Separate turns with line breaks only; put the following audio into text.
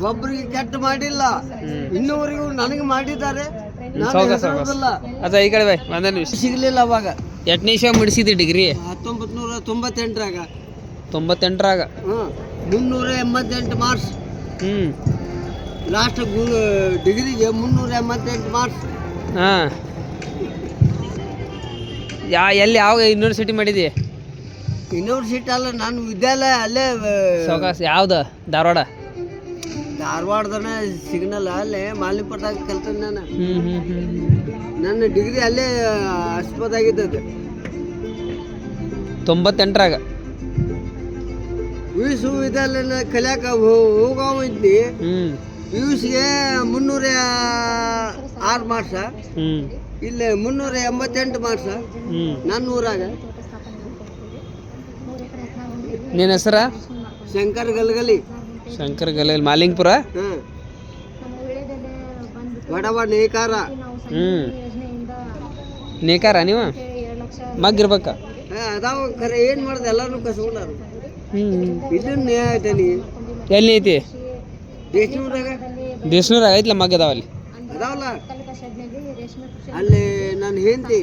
ಒಬ್ಬರಿಗೆ ಕೆಟ್ಟ ಮಾಡಿಲ್ಲ, ಇನ್ನೂವರೆಗೂ ನನಗೆ ಮಾಡಿದ್ದಾರೆ.
ಅದ ಈ ಕಡೆ ಬೈ ಒಂದೇ ನಿಮಿಷ
ಸಿಗ್ಲಿಲ್ಲ ಅವಾಗ.
ಎಷ್ಟನೇ ಇಸ್ವಿ ಮುಗಿಸಿದಿ ಡಿಗ್ರಿ?
1998ರಾಗ.
98ರಾಗ.
388 ಮಾರ್ಕ್ಸ್. ಲಾಸ್ಟ್ ಡಿಗ್ರಿಗೆ 388 ಮಾರ್ಕ್ಸ್.
ಹಾಂ, ಎಲ್ಲಿ ಯಾವ ಯೂನಿವರ್ಸಿಟಿ ಮಾಡಿದಿ?
ಯೂನಿವರ್ಸಿಟಿ ಅಲ್ಲ, ನಾನು ವಿದ್ಯಾಲಯ ಅಲ್ಲೇ
ಸೌಕಾಸ್. ಯಾವ್ದು? ಧಾರವಾಡ?
ಧಾರವಾಡದನ ಸಿಗ್ನಲ್ ಅಲ್ಲೇ ಮಾಲಿಪಟ್ಟಾಗ ಕಲ್ತೇನೆ ನಾನು. ನನ್ನ ಡಿಗ್ರಿ ಅಲ್ಲೇ ಆಸ್ಪದಾಗಿದ್ದದು.
98ರಾಗ
ವಿಶ್ವವಿದ್ಯಾಲಯ ಕಲಿಯಾಕ ಹೋಗಾವ ಇದ್ನಿ. ಪಿಯುಸಿಗೆ 306 ಮಾರ್ಕ್ಸ, ಇಲ್ಲಿ 388 ಮಾರ್ಕ್ಸ ನನ್ನ ಊರಾಗ.
ನಿನ್ನ ಹೆಸರ?
ಶಂಕರ್ ಗಲ್ಗಲಿ.
ಶಂಕರ್ ಗಲ್ಗಲಿ, ಮಾಲಿಂಗ್ಪುರ.
ವಡವ ನೇಕಾರ.
ನೇಕಾರ ನೀವು ಮಗ್ಗಿರ್ಬೇಕ.
ಅದಾವ ಖರೆ, ಏನು ಮಾಡ್ದೆ ಎಲ್ಲರೂ ಕಸ್ಕೊಂಡಾರು. ಇದನ್ನ ಐತೇನಿ
ಎಲ್ಲಿ ಐತಿ?
ದೇಶನೂರಾಗ.
ದೇಶನೂರಾಗ ಐತ್ಲ ಮಗ್ಗ ಅದಾವ ಅಲ್ಲಿ.
ಅದಾವಲ್ಲ ಅಲ್ಲಿ ನನ್ನ ಹೆಂಡತಿ